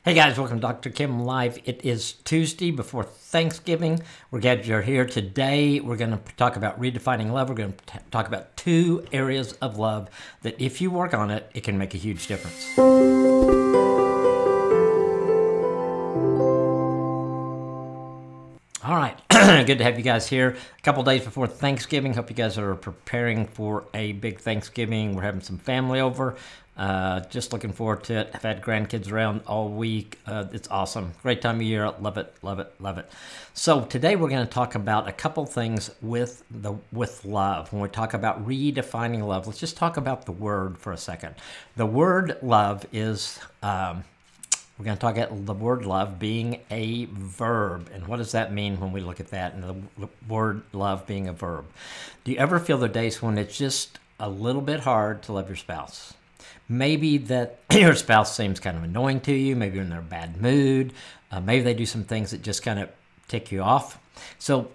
Hey guys, welcome to Dr. Kim Live. It is Tuesday before Thanksgiving. We're glad you're here. Today we're going to talk about redefining love. We're going to talk about two areas of love that if you work on it, it can make a huge difference. All right, good to have you guys here. A couple days before Thanksgiving. Hope you guys are preparing for a big Thanksgiving. We're having some family over. Just looking forward to it. I've had grandkids around all week. It's awesome. Great time of year. Love it, love it, love it. So today we're going to talk about a couple things with love. When we talk about redefining love, let's just talk about the word for a second. The word love is... we're going to talk about the word love being a verb. And what does that mean when we look at that and the word love being a verb? Do you ever feel there are days when it's just a little bit hard to love your spouse? Maybe that your spouse seems kind of annoying to you. Maybe you're in a bad mood. Maybe they do some things that just kind of tick you off. So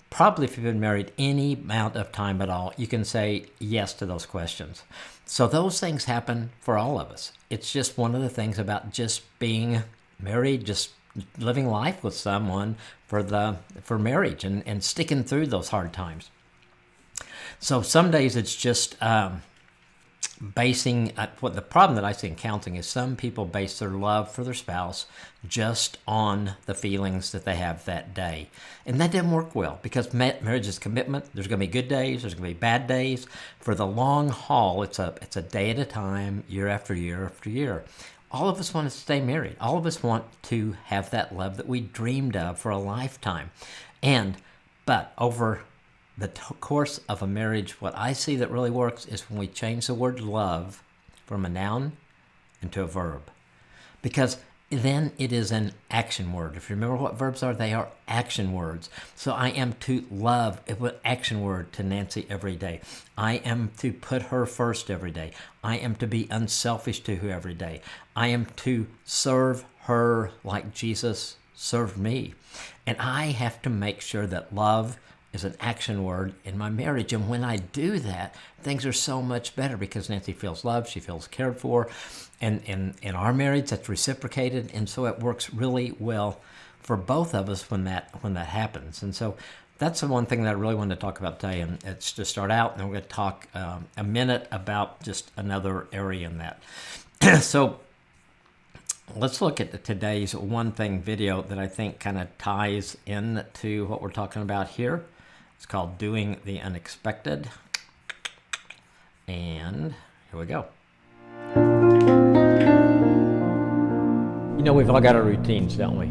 probably if you've been married any amount of time at all, you can say yes to those questions. So those things happen for all of us. It's just one of the things about just being married, just living life with someone for marriage and sticking through those hard times. So some days it's just what the problem that I see in counseling is some people base their love for their spouse just on the feelings that they have that day. And that didn't work well because marriage is commitment. There's going to be good days. There's going to be bad days. For the long haul, it's a day at a time, year after year after year. All of us want to stay married. All of us want to have that love that we dreamed of for a lifetime. But over the course of a marriage, what I see that really works is when we change the word love from a noun into a verb. Because then it is an action word. If you remember what verbs are, they are action words. So I am to love, it was action word to Nancy every day. I am to put her first every day. I am to be unselfish to her every day. I am to serve her like Jesus served me. And I have to make sure that love is an action word in my marriage. And when I do that, things are so much better because Nancy feels loved, she feels cared for. And in our marriage, that's reciprocated. And so it works really well for both of us when that happens. And so that's the one thing that I really wanted to talk about today. And it's to start out, and we're going to talk a minute about just another area in that. So let's look at today's one thing video that I think kind of ties into what we're talking about here. It's called Doing the Unexpected. And here we go. You know, we've all got our routines, don't we?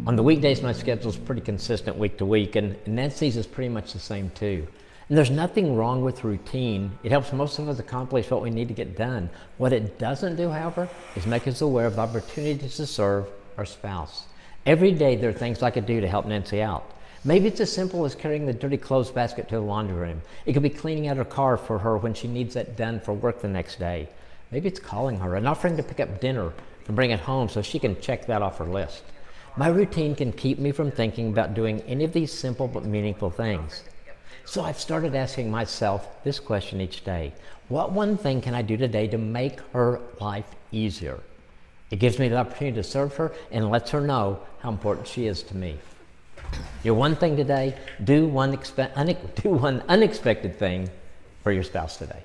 On the weekdays, my schedule's pretty consistent week to week, and Nancy's is pretty much the same too. And there's nothing wrong with routine. It helps most of us accomplish what we need to get done. What it doesn't do, however, is make us aware of opportunities to serve our spouse. Every day there are things I could do to help Nancy out. Maybe it's as simple as carrying the dirty clothes basket to the laundry room. It could be cleaning out her car for her when she needs that done for work the next day. Maybe it's calling her and offering to pick up dinner and bring it home so she can check that off her list. My routine can keep me from thinking about doing any of these simple but meaningful things. So I've started asking myself this question each day. What one thing can I do today to make her life easier? It gives me the opportunity to serve her and lets her know how important she is to me. Your one thing today, do one unexpected thing for your spouse today.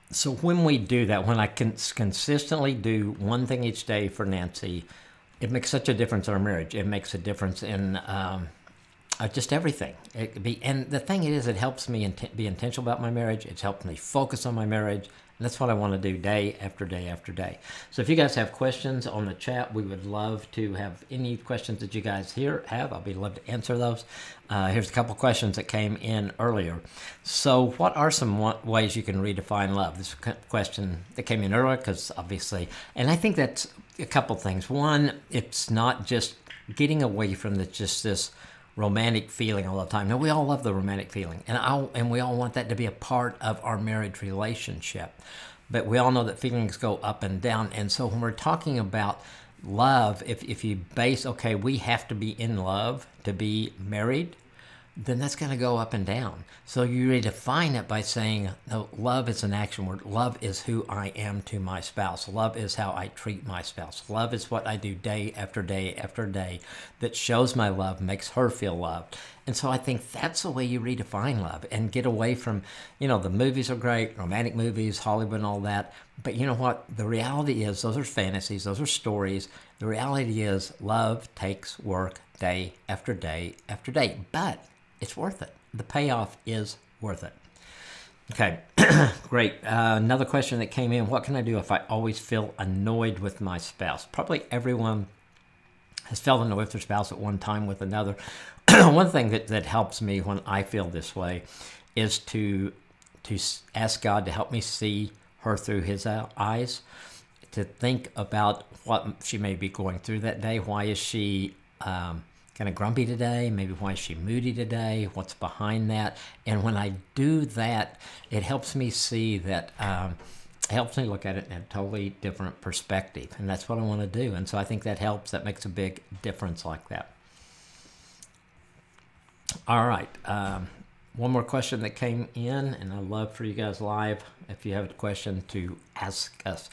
So when we do that, when I can consistently do one thing each day for Nancy, it makes such a difference in our marriage. It makes a difference in just everything. And the thing is, it helps me be intentional about my marriage. It's helped me focus on my marriage. And that's what I want to do day after day after day. So if you guys have questions on the chat, we would love to have any questions that you guys have. I'll be love to answer those. Here's a couple questions that came in earlier. So what are some ways you can redefine love? This question that came in earlier because obviously, and I think that's a couple things. One, it's not just getting away from just this romantic feeling all the time. Now, we all love the romantic feeling, and we all want that to be a part of our marriage relationship. But we all know that feelings go up and down. And so when we're talking about love, if you base, okay, we have to be in love to be married, then that's going to go up and down. So you redefine it by saying, no, love is an action word. Love is who I am to my spouse. Love is how I treat my spouse. Love is what I do day after day after day that shows my love, makes her feel loved. And so I think that's the way you redefine love and get away from, the movies are great, romantic movies, Hollywood and all that. But you know what? The reality is those are fantasies, those are stories. The reality is love takes work day after day after day. But it's worth it. The payoff is worth it. Okay, great. Another question that came in, what can I do if I always feel annoyed with my spouse? Probably everyone has felt annoyed with their spouse at one time with another. One thing that helps me when I feel this way is to ask God to help me see her through his eyes, to think about what she may be going through that day. Why is she kind of grumpy today? Maybe why is she moody today? What's behind that? And when I do that, it helps me see that, it helps me look at it in a totally different perspective. And that's what I want to do. And so I think that helps. That makes a big difference like that. All right. One more question that came in, and I'd love for you guys live, if you have a question, to ask us.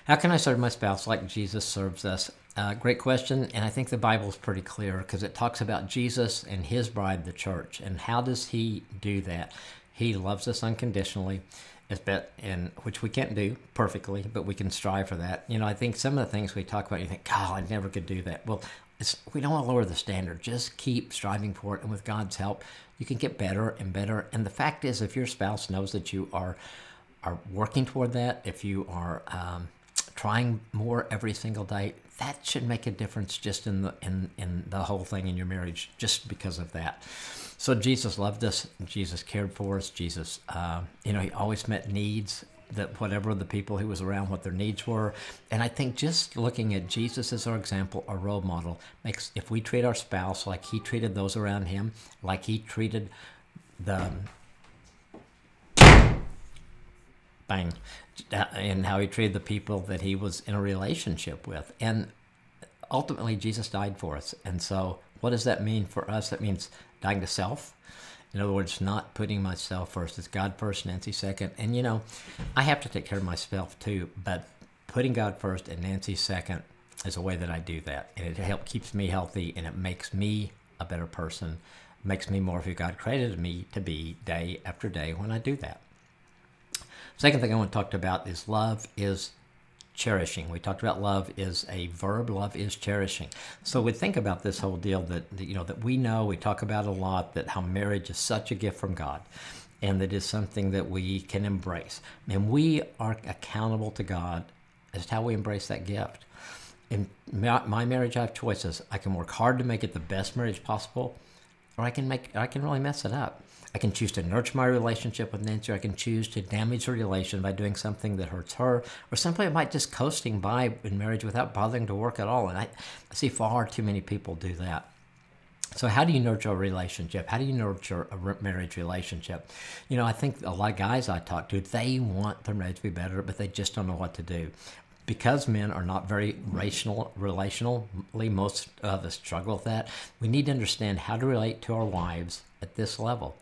How can I serve my spouse like Jesus serves us? Great question, and I think the Bible is pretty clear because it talks about Jesus and his bride, the church. And how does he do that? He loves us unconditionally, which we can't do perfectly, but we can strive for that. I think some of the things we talk about, you think, God, I never could do that. Well, we don't want to lower the standard. Just keep striving for it, and with God's help, you can get better and better. And the fact is, if your spouse knows that you are working toward that, if you are trying more every single day, that should make a difference just in the whole thing in your marriage, just because of that. So Jesus loved us. Jesus cared for us. Jesus, he always met needs, that whatever the people who was around, what their needs were. And I think just looking at Jesus as our example, our role model, makes, if we treat our spouse like he treated those around him, like he treated and how he treated the people that he was in a relationship with. And ultimately, Jesus died for us. And so what does that mean for us? That means dying to self. In other words, not putting myself first. It's God first, Nancy second. And, I have to take care of myself too, but putting God first and Nancy second is a way that I do that. And it keeps me healthy, and it makes me a better person, makes me more of who God created me to be day after day when I do that. Second thing I want to talk about is love is cherishing. We talked about love is a verb. Love is cherishing. So we think about this whole deal that we know, we talk about a lot, that how marriage is such a gift from God, and that is something that we can embrace. And we are accountable to God as to how we embrace that gift. In my marriage, I have choices. I can work hard to make it the best marriage possible, or I can really mess it up. I can choose to nurture my relationship with Nancy, or I can choose to damage the relation by doing something that hurts her, or simply I might just coasting by in marriage without bothering to work at all. And I see far too many people do that. So how do you nurture a relationship? How do you nurture a marriage relationship? I think a lot of guys I talk to, they want their marriage to be better, but they just don't know what to do. Because men are not very relationally, most of us struggle with that. We need to understand how to relate to our wives at this level,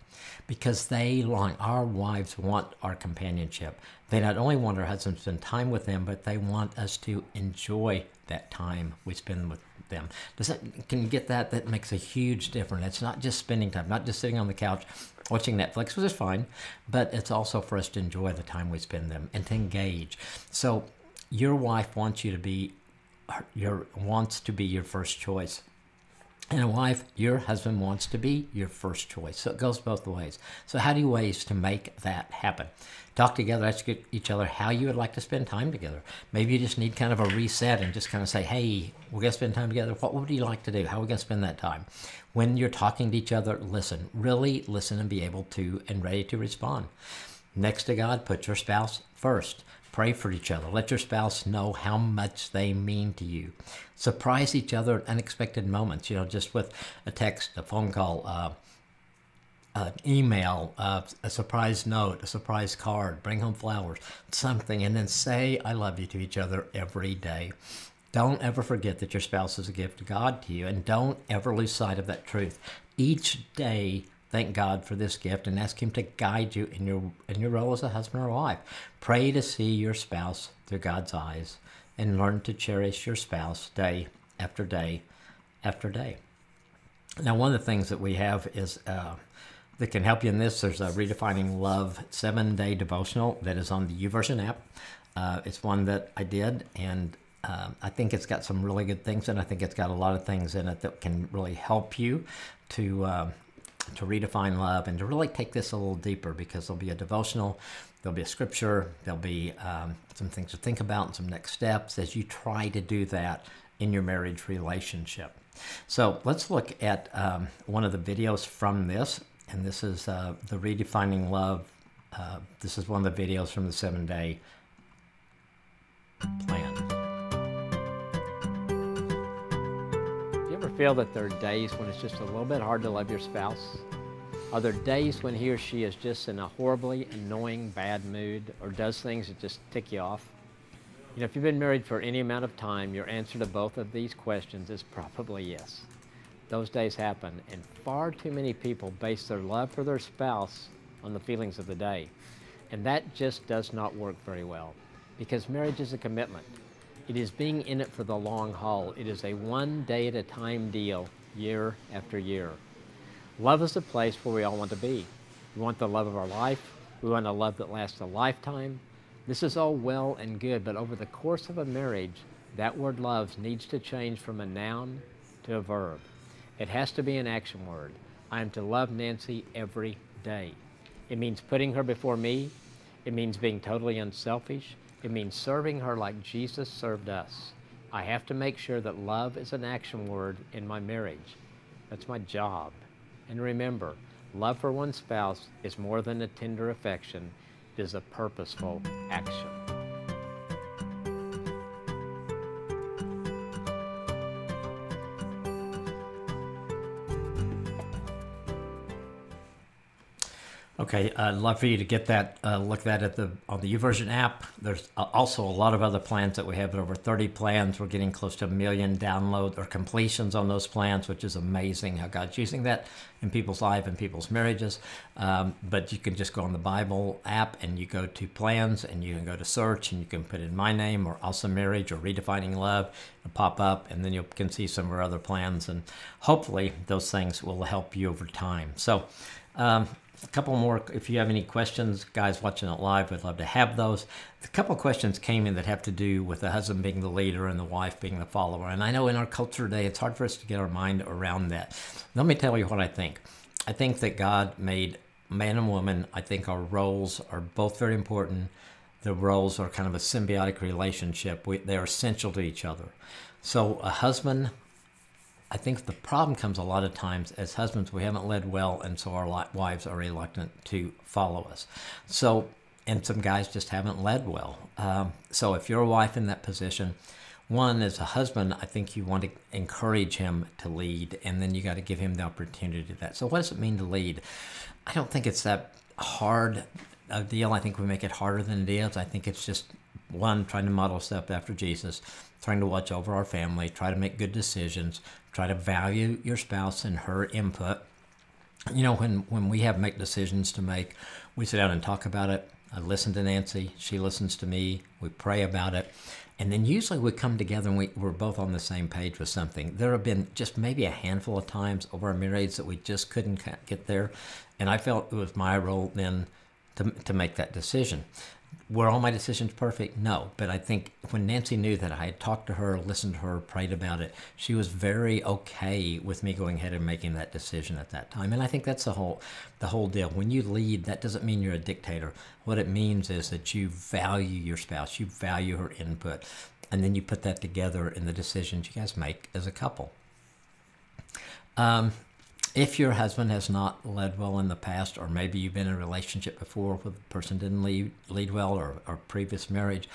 because our wives want our companionship. They not only want our husbands to spend time with them, but they want us to enjoy that time we spend with them. Can you get that? That makes a huge difference. It's not just spending time, not just sitting on the couch watching Netflix, which is fine, but it's also for us to enjoy the time we spend them and to engage. So your wife wants to be your first choice. And a wife, your husband wants to be your first choice. So it goes both ways. So how do you ways to make that happen? Talk together, ask each other how you would like to spend time together. Maybe you just need kind of a reset and just kind of say, hey, we're going to spend time together. What would you like to do? How are we going to spend that time? When you're talking to each other, listen. Really listen and be able to and ready to respond. Next to God, put your spouse first. Pray for each other. Let your spouse know how much they mean to you. Surprise each other at unexpected moments, just with a text, a phone call, an email, a surprise note, a surprise card, bring home flowers, something, and then say, I love you to each other every day. Don't ever forget that your spouse is a gift of God to you, and don't ever lose sight of that truth. Each day thank God for this gift and ask Him to guide you in your role as a husband or wife. Pray to see your spouse through God's eyes and learn to cherish your spouse day after day after day. Now, one of the things that we have is that can help you in this, there's a Redefining Love 7-day devotional that is on the YouVersion app. It's one that I did, and I think it's got some really good things in it. I think it's got a lot of things in it that can really help you to redefine love and to really take this a little deeper, because there'll be a devotional, there'll be a scripture, there'll be some things to think about and some next steps as you try to do that in your marriage relationship. So let's look at one of the videos from this, and this is the Redefining Love. This is one of the videos from the 7-day plan. Do you ever feel that there are days when it's just a little bit hard to love your spouse? Are there days when he or she is just in a horribly annoying bad mood, or does things that just tick you off? You know, if you've been married for any amount of time, your answer to both of these questions is probably yes. Those days happen, and far too many people base their love for their spouse on the feelings of the day. And that just does not work very well, because marriage is a commitment. It is being in it for the long haul. It is a one-day-at-a-time deal, year after year. Love is the place where we all want to be. We want the love of our life. We want a love that lasts a lifetime. This is all well and good, but over the course of a marriage, that word love needs to change from a noun to a verb. It has to be an action word. I am to love Nancy every day. It means putting her before me. It means being totally unselfish. It means serving her like Jesus served us. I have to make sure that love is an action word in my marriage. That's my job. And remember, love for one spouse is more than a tender affection. It is a purposeful action. Okay, I'd love for you to get that, look at that on the YouVersion app. There's also a lot of other plans that we have, over 30 plans. We're getting close to 1 million downloads or completions on those plans, which is amazing how God's using that in people's life and people's marriages. But you can just go on the Bible app and you go to plans and you can go to search and you can put in my name or Awesome Marriage or Redefining Love and pop up, and then you can see some of our other plans, and hopefully those things will help you over time. So, a couple more, if you have any questions, guys watching it live, we'd love to have those. A couple of questions came in that have to do with the husband being the leader and the wife being the follower. And I know in our culture today, it's hard for us to get our mind around that. Let me tell you what I think. I think that God made man and woman. I think our roles are both very important. The roles are kind of a symbiotic relationship. They're essential to each other. So a husband, I think the problem comes a lot of times as husbands, we haven't led well, and so our wives are reluctant to follow us. So, and some guys just haven't led well. So if you're a wife in that position, one, as a husband, I think you want to encourage him to lead, and then you got to give him the opportunity to do that. So what does it mean to lead? I don't think it's that hard a deal. I think we make it harder than it is. I think it's just, one, trying to model stuff after Jesus, trying to watch over our family, try to make good decisions, try to value your spouse and her input. You know, when we make decisions to make, we sit down and talk about it. I listen to Nancy, she listens to me, we pray about it, and then usually we come together and we're both on the same page with something. There have been just maybe a handful of times over our marriage that we just couldn't get there, and I felt it was my role then to make that decision. Were all my decisions perfect? No. But I think when Nancy knew that I had talked to her, listened to her, prayed about it, she was very okay with me going ahead and making that decision at that time. And I think that's the whole deal. When you lead, that doesn't mean you're a dictator. What it means is that you value your spouse, you value her input, and then you put that together in the decisions you guys make as a couple. If your husband has not led well in the past, or maybe you've been in a relationship before where the person didn't lead well, or previous marriage,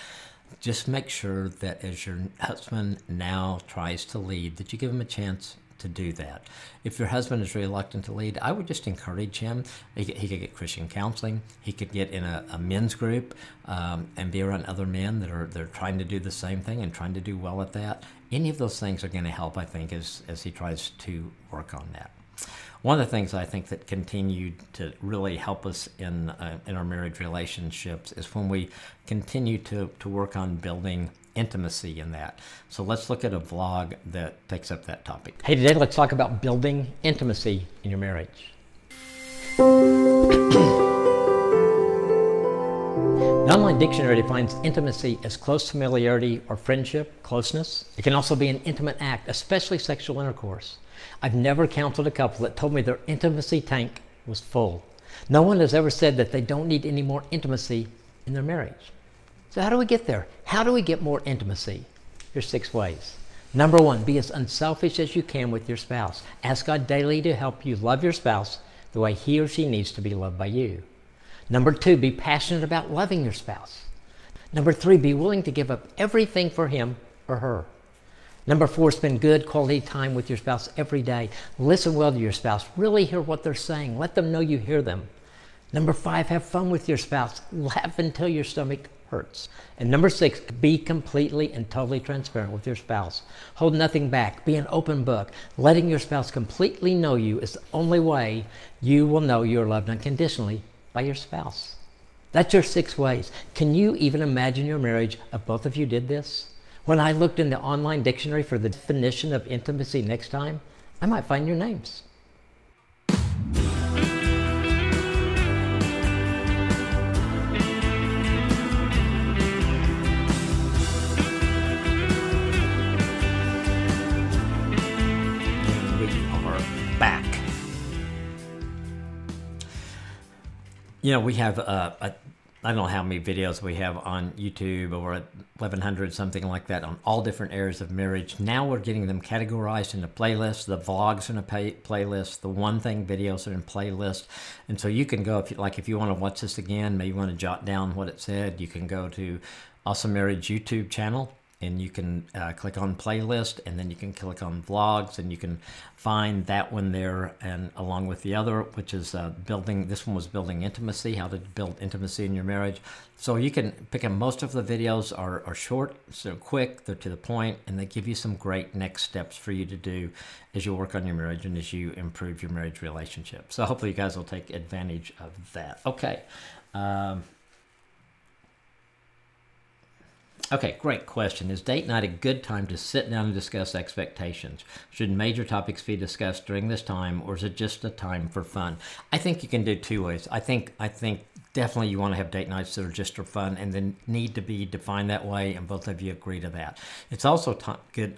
just make sure that as your husband now tries to lead, that you give him a chance to do that. If your husband is reluctant to lead, I would just encourage him. He could get Christian counseling. He could get in a men's group and be around other men that are trying to do the same thing and trying to do well at that. Any of those things are going to help, I think, as he tries to work on that. One of the things I think that continued to really help us in our marriage relationships is when we continue to work on building intimacy in that. So let's look at a vlog that takes up that topic. Hey, today let's talk about building intimacy in your marriage. The online dictionary defines intimacy as close familiarity or friendship, closeness. It can also be an intimate act, especially sexual intercourse. I've never counseled a couple that told me their intimacy tank was full. No one has ever said that they don't need any more intimacy in their marriage. So how do we get there? How do we get more intimacy? Here's 6 ways. Number 1, be as unselfish as you can with your spouse. Ask God daily to help you love your spouse the way he or she needs to be loved by you. Number 2, be passionate about loving your spouse. Number 3, be willing to give up everything for him or her. Number 4, spend good quality time with your spouse every day. Listen well to your spouse. Really hear what they're saying. Let them know you hear them. Number 5, have fun with your spouse. Laugh until your stomach hurts. And number 6, be completely and totally transparent with your spouse. Hold nothing back. Be an open book. Letting your spouse completely know you is the only way you will know you're loved unconditionally by your spouse. That's your 6 ways. Can you even imagine your marriage if both of you did this? When I looked in the online dictionary for the definition of intimacy next time, I might find your names. You know, we have, I don't know how many videos we have on YouTube, over 1,100, something like that, on all different areas of marriage. Now we're getting them categorized into playlists. The vlogs are in a playlist. The one thing videos are in playlist. And so you can go, if you want to watch this again, maybe you want to jot down what it said, you can go to Awesome Marriage YouTube channel, and you can click on playlist, and then you can click on vlogs, and you can find that one there, and along with the other, which is this one was building intimacy, how to build intimacy in your marriage. So you can pick up. Most of the videos are short, so quick, they're to the point, and they give you some great next steps for you to do as you work on your marriage and as you improve your marriage relationship. So hopefully you guys will take advantage of that. Okay. Okay, great question. Is date night a good time to sit down and discuss expectations? Should major topics be discussed during this time, or is it just a time for fun? I think you can do 2 ways. I think definitely you want to have date nights that are just for fun and then need to be defined that way, and both of you agree to that. It's also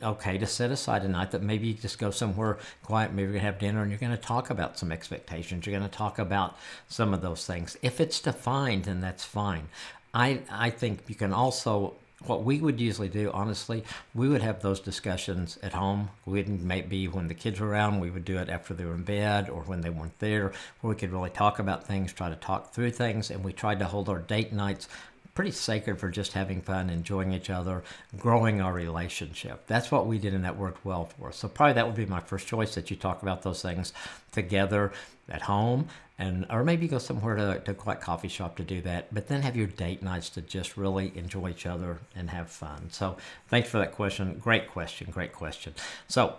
okay to set aside a night that maybe you just go somewhere quiet, maybe you're going to have dinner and you're going to talk about some expectations. You're going to talk about some of those things. If it's defined, then that's fine. I think you can also, what we would usually do, honestly, we would have those discussions at home. Maybe when the kids were around, we would do it after they were in bed or when they weren't there, where we could really talk about things, try to talk through things, and we tried to hold our date nights pretty sacred for just having fun, enjoying each other, growing our relationship. That's what we did, and that worked well for us. So probably that would be my first choice, that you talk about those things together at home, or maybe go somewhere to a quiet coffee shop to do that, but then have your date nights to just really enjoy each other and have fun. So thanks for that question. Great question. Great question. So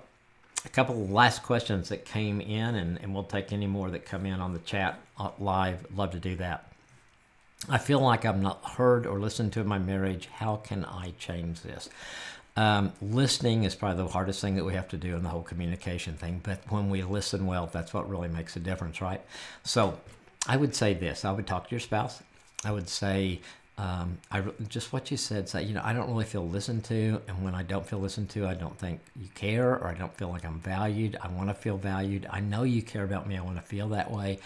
a couple of last questions that came in, and we'll take any more that come in on the chat live. Love to do that. I feel like I'm not heard or listened to in my marriage. How can I change this? Listening is probably the hardest thing that we have to do in the whole communication thing, but when we listen well, that's what really makes a difference, right? So I would say this. I would talk to your spouse. I would say, just what you said, say, I don't really feel listened to, and when I don't feel listened to, I don't think you care, or I don't feel like I'm valued. I want to feel valued. I know you care about me. I want to feel that way.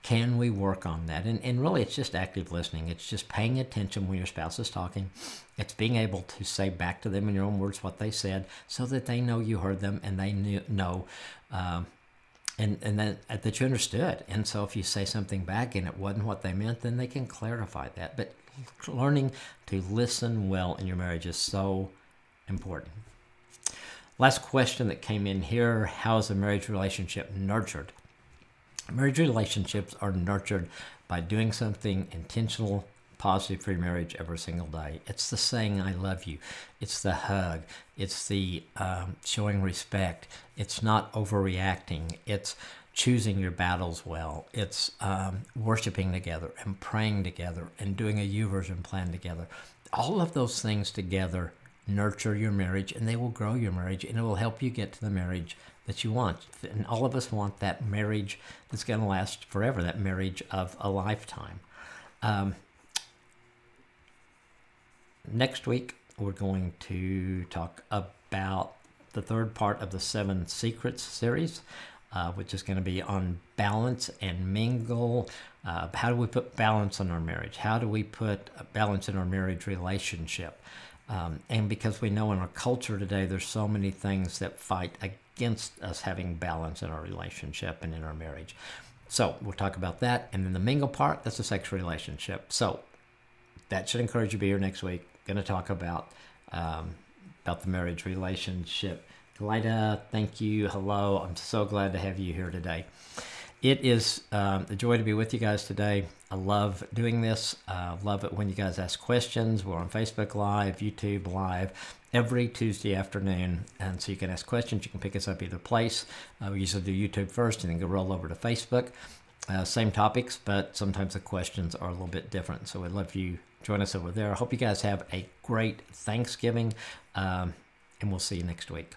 Can we work on that? And really, it's just active listening. It's just paying attention when your spouse is talking. It's being able to say back to them in your own words what they said, so that they know you heard them, and they know and then that you understood. And so if you say something back and it wasn't what they meant, then they can clarify that. But learning to listen well in your marriage is so important. Last question that came in here: how is a marriage relationship nurtured? Marriage relationships are nurtured by doing something intentional, positive for your marriage every single day. It's the saying, I love you. It's the hug. It's the showing respect. It's not overreacting. It's choosing your battles well. It's worshiping together and praying together and doing a YouVersion plan together. All of those things together nurture your marriage, and they will grow your marriage, and it will help you get to the marriage that you want. And all of us want that marriage that's going to last forever, that marriage of a lifetime. Next week, we're going to talk about the third part of the 7 Secrets series, which is going to be on balance and mingle. How do we put balance in our marriage? How do we put balance in our marriage relationship? And because we know in our culture today, there's so many things that fight against us having balance in our relationship and in our marriage. So we'll talk about that. And then the mingle part, that's a sexual relationship. So that should encourage you to be here next week. Going to talk about the marriage relationship. Glida, thank you. Hello. I'm so glad to have you here today. It is a joy to be with you guys today. I love doing this. I love it when you guys ask questions. We're on Facebook Live, YouTube Live, every Tuesday afternoon. And so you can ask questions. You can pick us up either place. We usually do YouTube first and then go roll over to Facebook. Same topics, but sometimes the questions are a little bit different. So we'd love you join us over there. I hope you guys have a great Thanksgiving, and we'll see you next week.